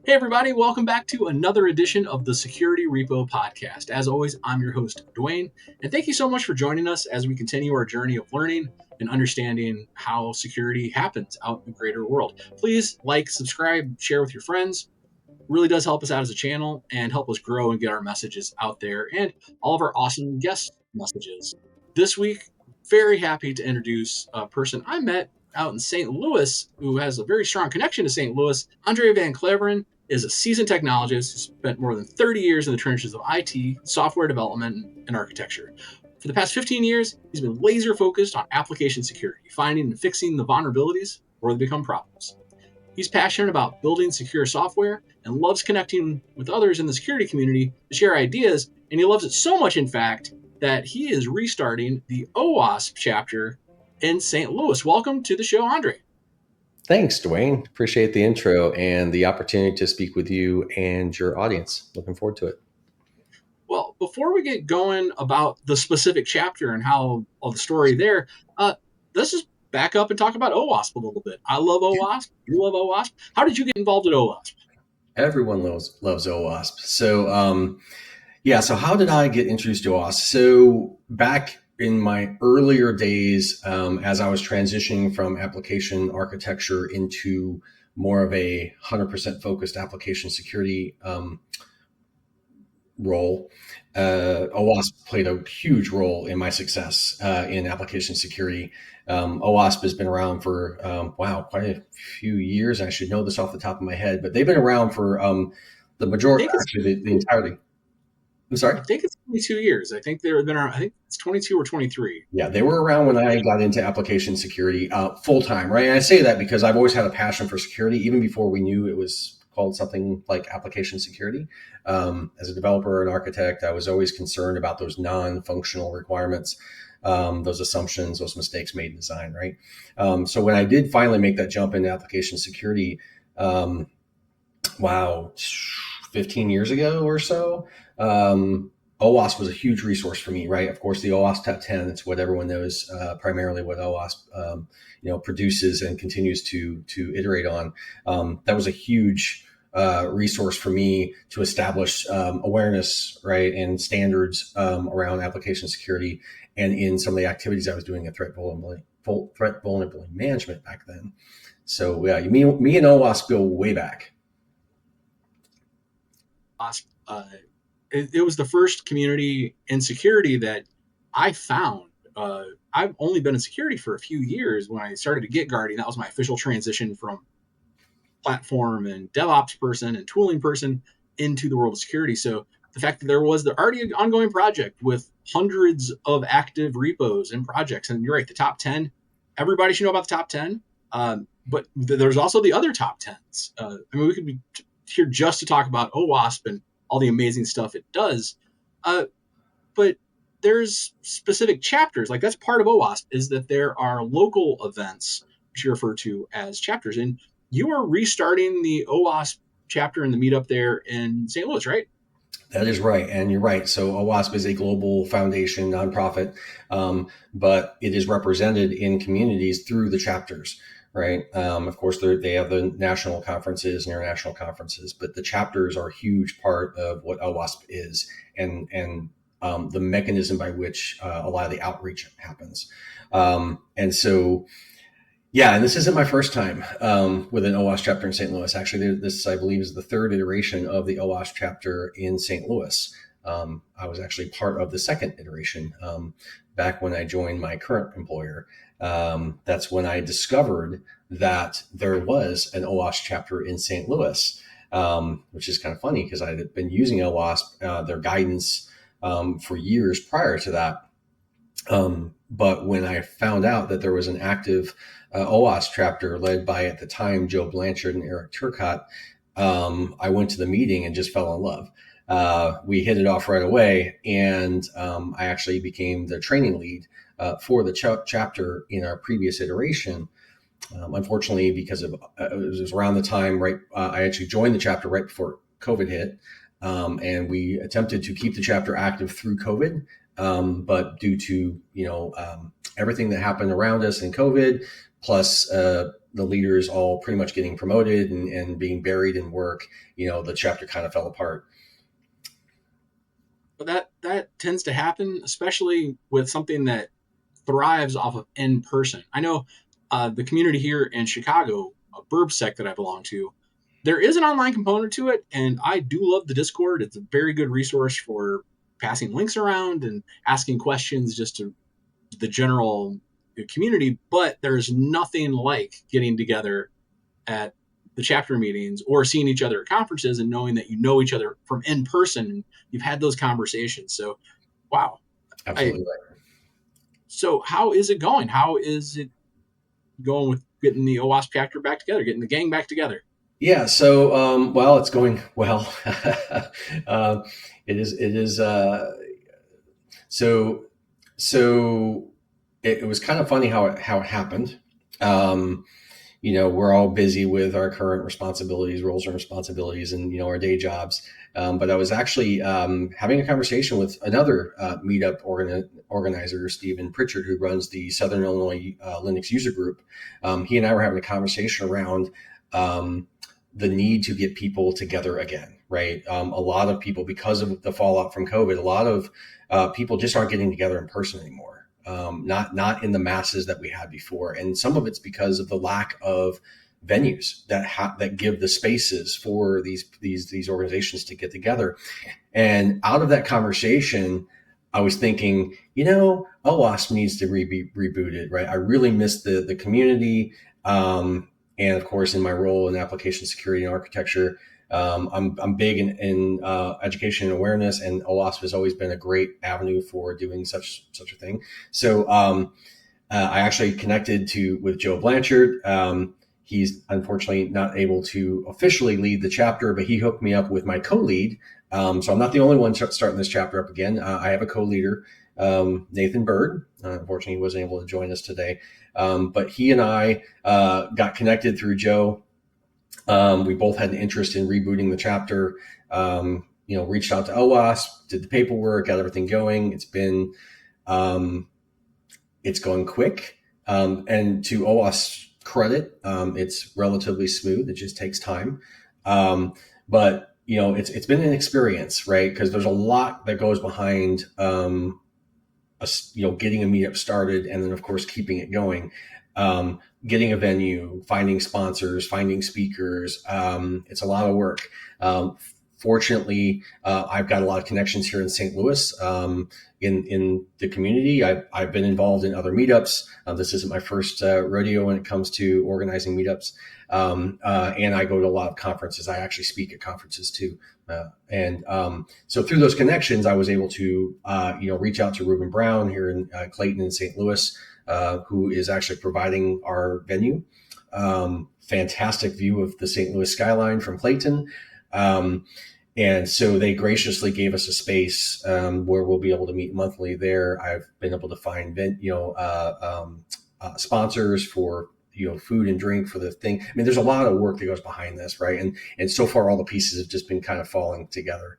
Hey, everybody, welcome back to another edition of the Security Repo Podcast. As always, I'm your host, Dwayne, and thank you so much for joining us as we continue our journey of learning and understanding how security happens out in the greater world. Please like, subscribe, share with your friends. It really does help us out as a channel and help us grow and get our messages out there and all of our awesome guest messages. This week, very happy to introduce a person I met out in St. Louis who has a very strong connection to St. Louis. Andre Van Klaveren is a seasoned technologist who spent more than 30 years in the trenches of IT, software development, and architecture. For the past 15 years, he's been laser focused on application security, finding and fixing the vulnerabilities where they become problems. He's passionate about building secure software and loves connecting with others in the security community to share ideas, and he loves it so much, in fact, that he is restarting the OWASP chapter in St. Louis. Welcome to the show, Andre. Thanks, Dwayne. Appreciate the intro and the opportunity to speak with you and your audience. Looking forward to it. Well, before we get going about the specific chapter and how all the story there, let's just back up and talk about OWASP a little bit. I love OWASP. You love OWASP. How did you get involved in OWASP? Everyone loves OWASP. So how did I get introduced to OWASP? So back in my earlier days, as I was transitioning from application architecture into more of a 100% focused application security role, OWASP played a huge role in my success in application security. OWASP has been around for, quite a few years. I should know this off the top of my head, but they've been around for the majority, actually the entirety. I'm sorry? I think it's 22 years. I think they've been around. I think it's 22 or 23. Yeah, they were around when I got into application security full time, right? And I say that because I've always had a passion for security, even before we knew it was called something like application security. As a developer and architect, I was always concerned about those non-functional requirements, those assumptions, those mistakes made in design, right? So when I did finally make that jump into application security, 15 years ago or so, OWASP was a huge resource for me, right? Of course, the OWASP Top 10, it's what everyone knows, primarily what OWASP, produces and continues to iterate on. That was a huge resource for me to establish awareness, right, and standards around application security and in some of the activities I was doing in threat vulnerability management back then. So yeah, me and OWASP go way back. It was the first community in security that I found. I've only been in security for a few years. When I started to get Guardian, that was my official transition from platform and DevOps person and tooling person into the world of security. So the fact that there was the already ongoing project with hundreds of active repos and projects, and you're right, the top 10, everybody should know about the top 10. But there's also the other top 10s. We could be here just to talk about OWASP and all the amazing stuff it does. But there's specific chapters, like that's part of OWASP, is that there are local events, which you refer to as chapters. And you are restarting the OWASP chapter in the meetup there in St. Louis, right? That is right. And you're right. So OWASP is a global foundation nonprofit, but it is represented in communities through the chapters. Right. Of course, they have the national conferences and international conferences, but the chapters are a huge part of what OWASP is and the mechanism by which a lot of the outreach happens. And this isn't my first time with an OWASP chapter in St. Louis. Actually, this, I believe, is the third iteration of the OWASP chapter in St. Louis. I was actually part of the second iteration back when I joined my current employer. That's when I discovered that there was an OWASP chapter in St. Louis, which is kind of funny because I had been using OWASP, their guidance, for years prior to that. But when I found out that there was an active OWASP chapter led by, at the time, Joe Blanchard and Eric Turcotte, I went to the meeting and just fell in love. We hit it off right away, and I actually became the training lead for the chapter in our previous iteration. Unfortunately, because of it was around the time, right, I actually joined the chapter right before COVID hit, and we attempted to keep the chapter active through COVID, but due to everything that happened around us in COVID, plus the leaders all pretty much getting promoted and being buried in work, the chapter kind of fell apart. But that tends to happen, especially with something that thrives off of in person. I know the community here in Chicago, a burb sec that I belong to, there is an online component to it, and I do love the Discord. It's a very good resource for passing links around and asking questions just to the general community. But there's nothing like getting together at the chapter meetings or seeing each other at conferences and knowing that you know each other from in person and you've had those conversations. So, wow. Absolutely right. So how is it going? How is it going with getting the OWASP chapter back together, getting the gang back together? Yeah. So, well, it's going well. uh, it is. So, so it was kind of funny how it happened. Um, we're all busy with our current responsibilities, roles and responsibilities, and our day jobs. But I was actually having a conversation with another meetup organizer, Stephen Pritchard, who runs the Southern Illinois Linux user group. He and I were having a conversation around the need to get people together again. Right, a lot of people, because of the fallout from COVID, a lot of people just aren't getting together in person anymore. Not in the masses that we had before, and some of it's because of the lack of venues that give the spaces for these organizations to get together. And out of that conversation, I was thinking, OWASP needs to be rebooted, right? I really miss the community, and of course, in my role in application security and architecture. I'm big in education and awareness, and OWASP has always been a great avenue for doing such a thing. So I actually connected with Joe Blanchard. He's unfortunately not able to officially lead the chapter, but he hooked me up with my co-lead. So I'm not the only one starting this chapter up again. I have a co-leader, Nathan Bird. Unfortunately, he wasn't able to join us today. But he and I got connected through Joe. We both had an interest in rebooting the chapter. Reached out to OWASP, did the paperwork, got everything going. It's going quick. And to OWASP's credit, it's relatively smooth. It just takes time. But it's been an experience, right? Because there's a lot that goes behind, getting a meetup started, and then of course keeping it going. Getting a venue, finding sponsors, finding speakers. It's a lot of work. Fortunately, I've got a lot of connections here in St. Louis in the community. I've been involved in other meetups. This isn't my first rodeo when it comes to organizing meetups. And I go to a lot of conferences. I actually speak at conferences too. So through those connections, I was able to, reach out to Ruben Brown here in Clayton and St. Louis, who is actually providing our venue. Fantastic view of the St. Louis skyline from Clayton. And so they graciously gave us a space where we'll be able to meet monthly there. I've been able to find sponsors for food and drink for the thing. I mean, there's a lot of work that goes behind this, right? And so far, all the pieces have just been kind of falling together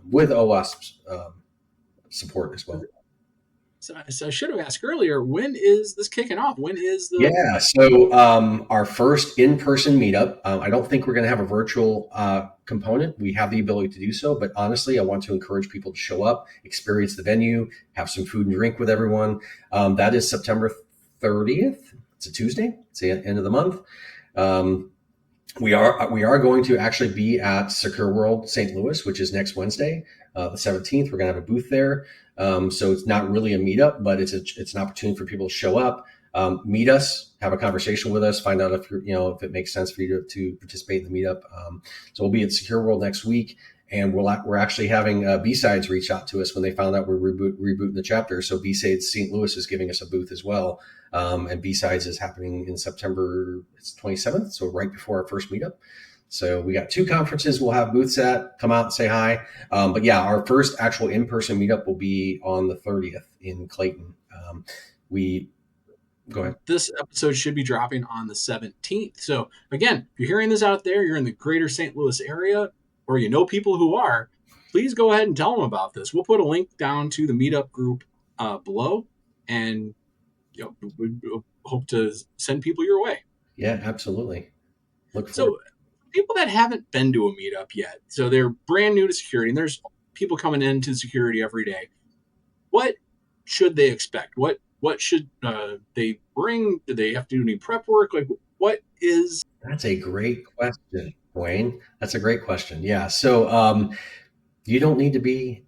with OWASP's support as well. So I should have asked earlier, when is this kicking off? When is the... Yeah, so our first in-person meetup, I don't think we're going to have a virtual component. We have the ability to do so, but honestly, I want to encourage people to show up, experience the venue, have some food and drink with everyone. That is September 30th. It's a Tuesday. It's the end of the month. We are going to actually be at Secure World St. Louis, which is next Wednesday, the 17th. We're going to have a booth there. So it's not really a meetup, but it's an opportunity for people to show up, meet us, have a conversation with us, find out if if it makes sense for you to participate in the meetup. So we'll be at Secure World next week, and we're actually having B-Sides reach out to us when they found out we're rebooting the chapter. So B-Sides St. Louis is giving us a booth as well, and B-Sides is happening in September 27th, so right before our first meetup. So we got 2 conferences we'll have booths at. Come out and say hi. But yeah, our first actual in-person meetup will be on the 30th in Clayton. Go ahead. This episode should be dropping on the 17th. So again, if you're hearing this out there, you're in the greater St. Louis area, or you know people who are, please go ahead and tell them about this. We'll put a link down to the meetup group below, and hope to send people your way. Yeah, absolutely. Look forward. So people that haven't been to a meetup yet, so they're brand new to security, and there's people coming into security every day. What should they expect? What should they bring? Do they have to do any prep work? Like, what is That's a great question, Wayne. That's a great question. Yeah. So you don't need to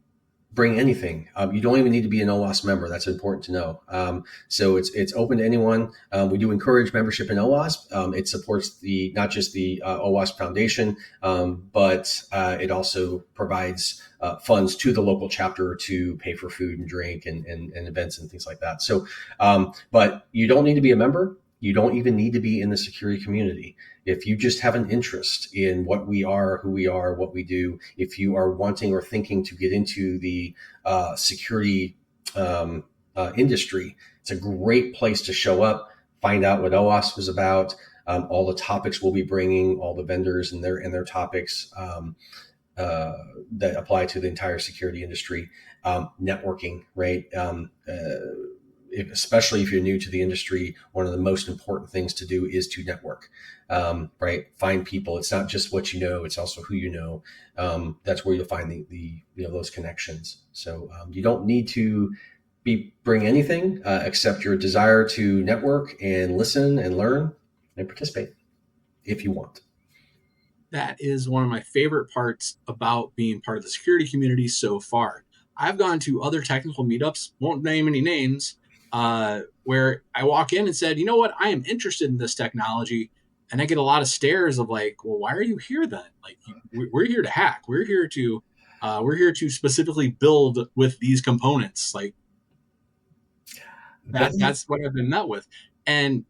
bring anything. You don't even need to be an OWASP member. That's important to know. So it's open to anyone. We do encourage membership in OWASP. It supports the not just the OWASP Foundation, but it also provides funds to the local chapter to pay for food and drink and events and things like that. So, but you don't need to be a member. You don't even need to be in the security community. If you just have an interest in what we are, who we are, what we do, if you are wanting or thinking to get into the security industry, it's a great place to show up, find out what OWASP is about, all the topics we'll be bringing, all the vendors and their topics that apply to the entire security industry, networking, right? Especially if you're new to the industry, one of the most important things to do is to network, right? Find people. It's not just what you know; it's also who you know. That's where you'll find the those connections. So you don't need to bring anything except your desire to network and listen and learn and participate if you want. that is one of my favorite parts about being part of the security community so far. I've gone to other technical meetups, won't name any names, where I walk in and said, you know what, I am interested in this technology. And I get a lot of stares of like, well, why are you here then? Like, we're here to hack. We're here to specifically build with these components. Like, That, that's what I've been met with. And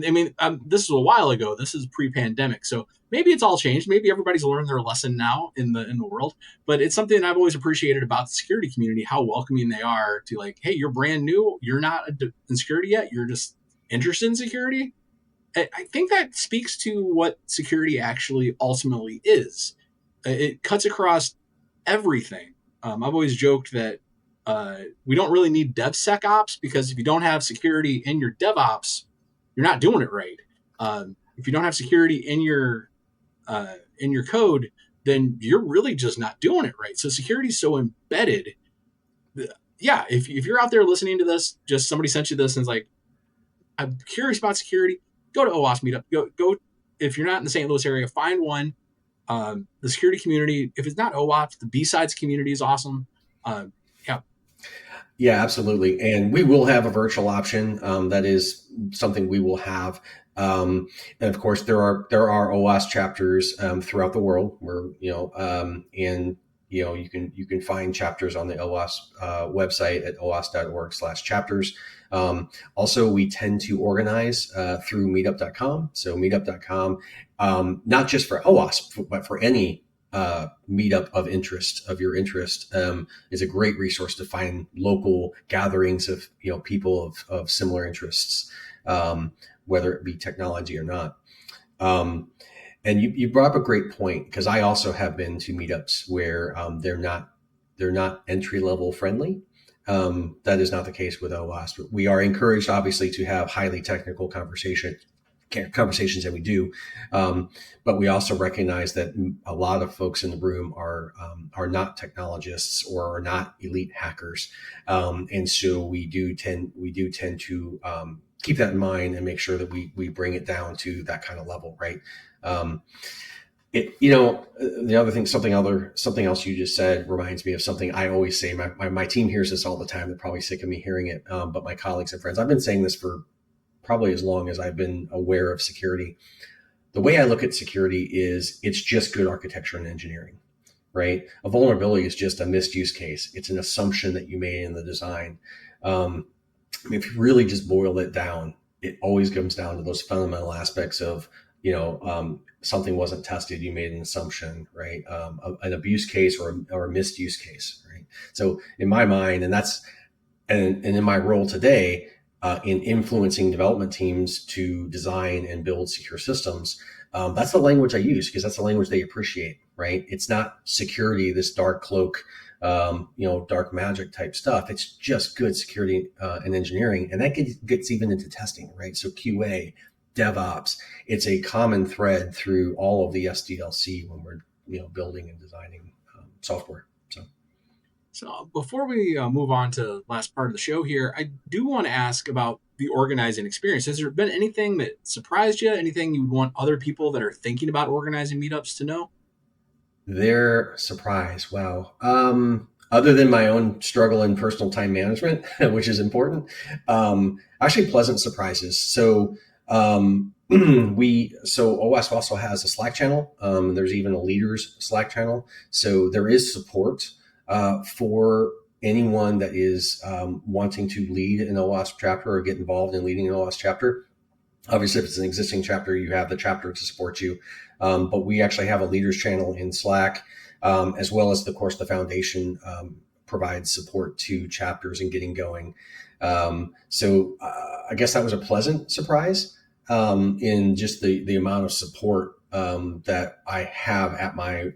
I mean, this is a while ago. This is pre-pandemic, so maybe it's all changed. Maybe everybody's learned their lesson now in the world. But it's something that I've always appreciated about the security community: how welcoming they are to, like, hey, you're brand new, you're not in security yet, you're just interested in security. I think that speaks to what security actually ultimately is. It cuts across everything. I've always joked that we don't really need DevSecOps, because if you don't have security in your DevOps, you're not doing it right. If you don't have security in your code, then you're really just not doing it right. So security is so embedded. Yeah, if you're out there listening to this, just somebody sent you this and it's like, I'm curious about security, go to OWASP meetup. Go if you're not in the St. Louis area, find one. The security community, if it's not OWASP, the B-sides community is awesome. Yeah, yeah, absolutely. And we will have a virtual option. That is something we will have. And of course, there are OWASP chapters throughout the world where and you can find chapters on the OWASP website at owas.org/chapters. Also, we tend to organize through meetup.com. So meetup.com, not just for OWASP, but for any meetup of your interest, is a great resource to find local gatherings of people of similar interests, whether it be technology or not. And you brought up a great point, because I also have been to meetups where they're not entry level friendly. That is not the case with OWASP. We are encouraged, obviously, to have highly technical conversations, and we do, but we also recognize that a lot of folks in the room are not technologists or are not elite hackers, and so we do tend to keep that in mind and make sure that we bring it down to that kind of level, right? The other thing, something else you just said reminds me of something I always say. My team hears this all the time. They're probably sick of me hearing it, but my colleagues and friends, I've been saying this for probably as long as I've been aware of security. The way I look at security is it's just good architecture and engineering, right? A vulnerability is just a missed use case. It's an assumption that you made in the design. If you really just boil it down, it always comes down to those fundamental aspects of, something wasn't tested, you made an assumption, right? An abuse case or a missed use case, right? So in my mind, and in my role today, in influencing development teams to design and build secure systems, That's the language I use because that's the language they appreciate, right? It's not security, this dark cloak, dark magic type stuff. It's just good security and engineering. And that gets even into testing, right? So QA, DevOps, it's a common thread through all of the SDLC when we're, building and designing software. So before we move on to the last part of the show here, I do want to ask about the organizing experience. Has there been anything that surprised you? Anything you would want other people that are thinking about organizing meetups to know? Their surprise. Wow. Other than my own struggle in personal time management, which is important, actually pleasant surprises. So, OWASP also has a Slack channel. There's even a leaders Slack channel. So there is support for anyone that is wanting to lead an OWASP chapter or get involved in leading an OWASP chapter. Obviously, if it's an existing chapter, you have the chapter to support you. But we actually have a leaders channel in Slack, as well as, of course, the foundation provides support to chapters and getting going. So I guess that was a pleasant surprise in just the amount of support that I have at my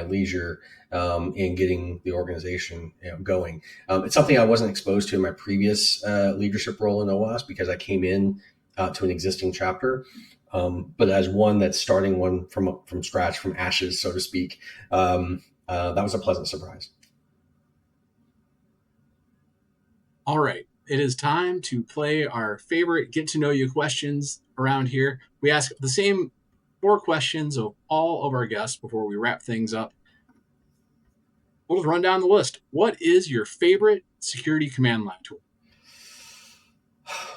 leisure in getting the organization going. It's something I wasn't exposed to in my previous leadership role in OWASP because I came in to an existing chapter. But as one that's starting one from scratch, from ashes, so to speak, that was a pleasant surprise. All right. It is time to play our favorite get to know you questions around here. We ask the same 4 questions of all of our guests before we wrap things up. We'll just run down the list. What is your favorite security command line tool?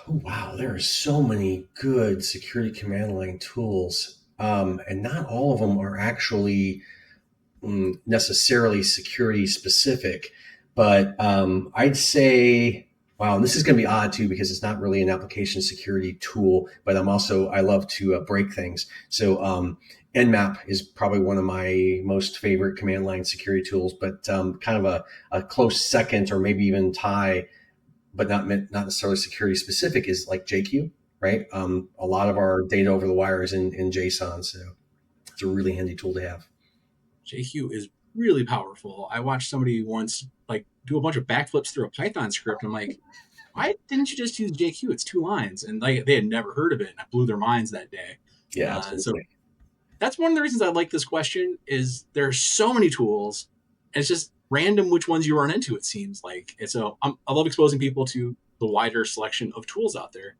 Oh, wow, there are so many good security command line tools, and not all of them are actually necessarily security specific. But I'd say, wow, and this is going to be odd too because it's not really an application security tool. But I love to break things. So Nmap is probably one of my most favorite command line security tools, but kind of a close second or maybe even tie, but not necessarily security specific, is like JQ, right? A lot of our data over the wire is in JSON, so it's a really handy tool to have. JQ is really powerful. I watched somebody once do a bunch of backflips through a Python script. I'm like, why didn't you just use JQ? It's 2 lines, and they had never heard of it, and I blew their minds that day. Yeah, absolutely. So that's one of the reasons I like this question. Is there are so many tools, and it's just random which ones you run into. It seems like, and so I love exposing people to the wider selection of tools out there.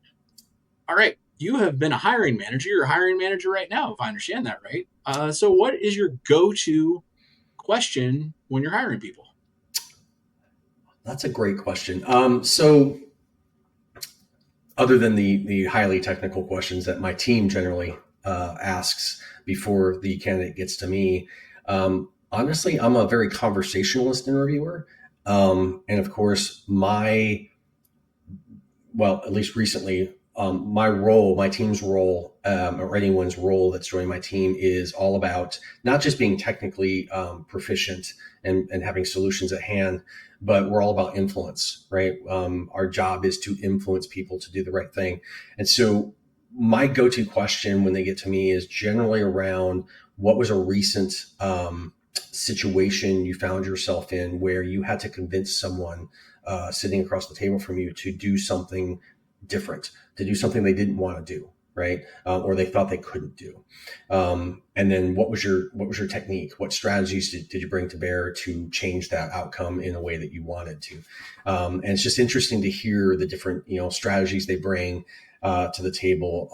All right, you have been a hiring manager. You're a hiring manager right now, if I understand that right. So what is your go-to question when you're hiring people? That's a great question. So other than the highly technical questions that my team generally asks before the candidate gets to me, honestly, I'm a very conversationalist interviewer. And of course, at least recently, my team's role, or anyone's role that's joining my team, is all about not just being technically proficient and having solutions at hand, but we're all about influence, right? Our job is to influence people to do the right thing. And so my go-to question when they get to me is generally around what was a recent situation you found yourself in where you had to convince someone sitting across the table from you to do something different, to do something they didn't want to do, right? Or they thought they couldn't do. And then what was your technique? What strategies did you bring to bear to change that outcome in a way that you wanted to? And it's just interesting to hear the different, strategies they bring to the table,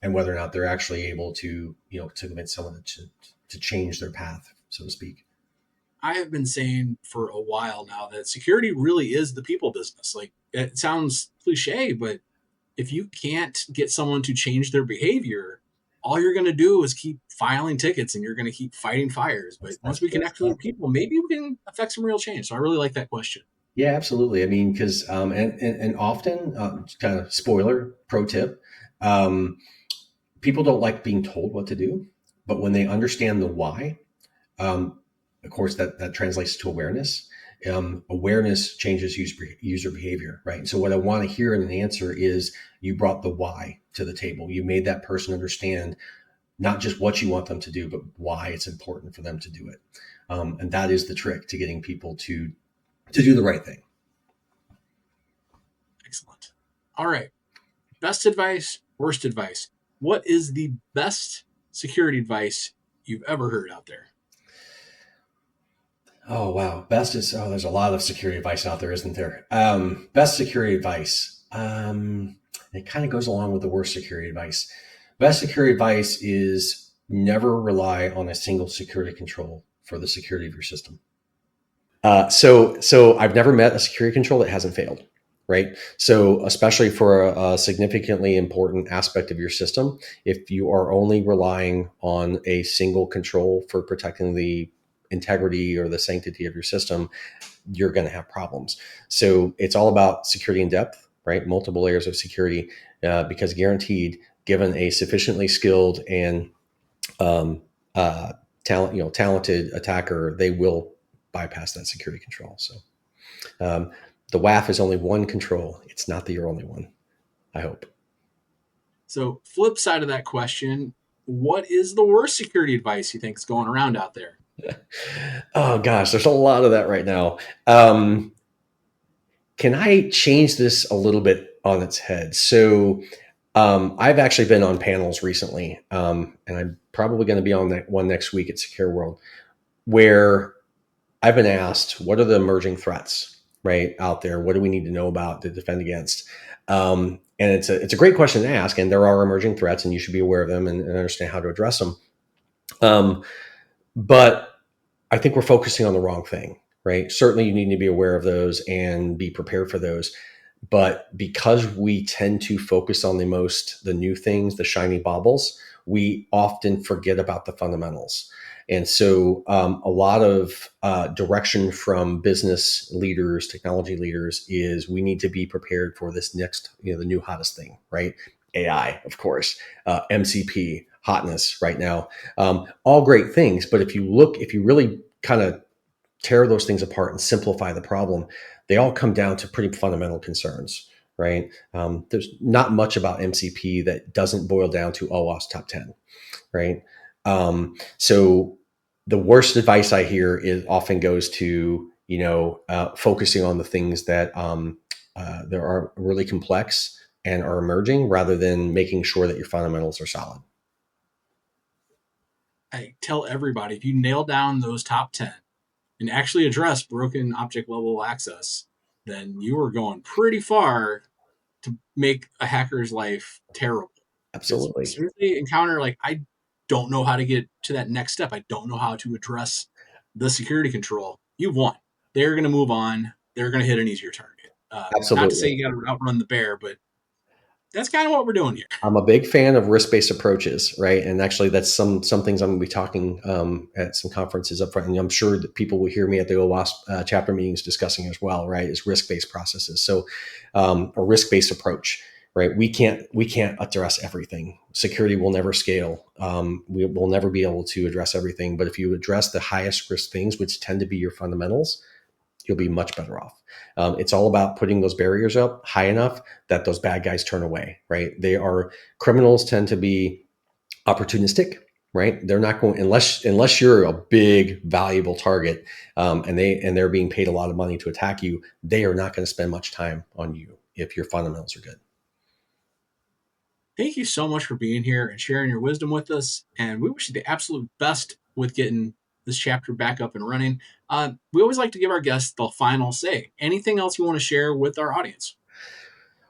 and whether or not they're actually able to, to convince someone to change their path, so to speak. I have been saying for a while now that security really is the people business. Like, it sounds cliche, but if you can't get someone to change their behavior, all you're going to do is keep filing tickets and you're going to keep fighting fires. But once we connect with people, maybe we can affect some real change. So I really like that question. Yeah, absolutely. I mean, because and often, kind of spoiler pro tip, people don't like being told what to do, but when they understand the why, of course, that translates to awareness. Awareness changes user behavior, right? And so what I want to hear in an answer is you brought the why to the table. You made that person understand not just what you want them to do, but why it's important for them to do it. And that is the trick to getting people to do the right thing. Excellent. All right. Best advice, worst advice. What is the best security advice you've ever heard out there? Oh wow, best is there's a lot of security advice out there, isn't there? Best security advice. It kind of goes along with the worst security advice. Best security advice is never rely on a single security control for the security of your system. So I've never met a security control that hasn't failed, right? So especially for a significantly important aspect of your system, if you are only relying on a single control for protecting the integrity or the sanctity of your system, you're going to have problems. So it's all about security in depth, right? Multiple layers of security, because guaranteed, given a sufficiently skilled and um, talented attacker, they will bypass that security control. So um, the WAF is only one control. It's not that you're only one. I hope. So, flip side of that question, what is the worst security advice you think is going around out there? Oh gosh, there's a lot of that right now. Can I change this a little bit on its head? So I've actually been on panels recently, and I'm probably going to be on that one next week at Secure World, where I've been asked, what are the emerging threats right out there? What do we need to know about to defend against? And it's a great question to ask. And there are emerging threats, and you should be aware of them and understand how to address them. But I think we're focusing on the wrong thing, right? Certainly, you need to be aware of those and be prepared for those. But because we tend to focus on the new things, the shiny baubles, we often forget about the fundamentals. And so, a lot of direction from business leaders, technology leaders, is we need to be prepared for this next, the new hottest thing, right? AI, of course, MCP, hotness right now, all great things. But if you really kind of tear those things apart and simplify the problem, they all come down to pretty fundamental concerns, right? There's not much about MCP that doesn't boil down to OWASP top 10, right? So the worst advice I hear is often goes to, focusing on the things that there are really complex and are emerging rather than making sure that your fundamentals are solid. I tell everybody if you nail down those top 10 and actually address broken object level access, then you are going pretty far to make a hacker's life terrible. Because as Absolutely. soon as they encounter, like, I don't know how to get to that next step, I don't know how to address the security control, you've won. They're going to move on. They're going to hit an easier target. Not to say Absolutely. you got to outrun the bear, but that's kind of what we're doing here. I'm a big fan of risk-based approaches, right? And actually, that's some things I'm going to be talking at some conferences up front, and I'm sure that people will hear me at the OWASP chapter meetings discussing as well, right? Is risk-based processes. So, a risk-based approach, right? We can't address everything. Security will never scale. We will never be able to address everything. But if you address the highest risk things, which tend to be your fundamentals, you'll be much better off. It's all about putting those barriers up high enough that those bad guys turn away, right? Criminals tend to be opportunistic, right? They're not going unless you're a big valuable target, and they're being paid a lot of money to attack you. They are not going to spend much time on you if your fundamentals are good. Thank you so much for being here and sharing your wisdom with us. And we wish you the absolute best with getting this chapter back up and running. We always like to give our guests the final say. Anything else you want to share with our audience?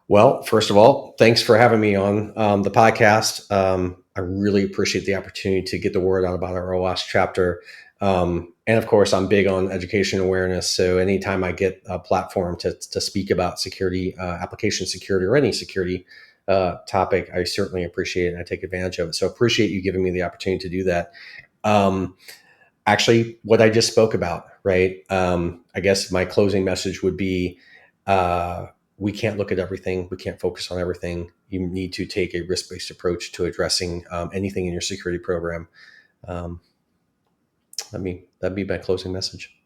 Well, first of all, thanks for having me on the podcast. I really appreciate the opportunity to get the word out about our OWASP chapter. And of course, I'm big on education awareness. So anytime I get a platform to speak about security, application security, or any security topic, I certainly appreciate it and I take advantage of it. So appreciate you giving me the opportunity to do that. Um, Actually, what I just spoke about, right? I guess my closing message would be, uh, we can't look at everything. We can't focus on everything. You need to take a risk-based approach to addressing anything in your security program. Um, that'd be my closing message.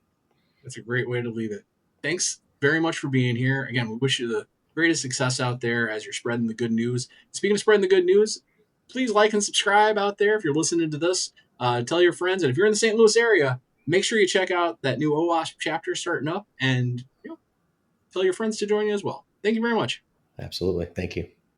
That's a great way to leave it. Thanks very much for being here. Again, we wish you the greatest success out there as you're spreading the good news. Speaking of spreading the good news, please like and subscribe out there if you're listening to this. Tell your friends. And if you're in the St. Louis area, make sure you check out that new OWASP chapter starting up, and tell your friends to join you as well. Thank you very much. Absolutely. Thank you.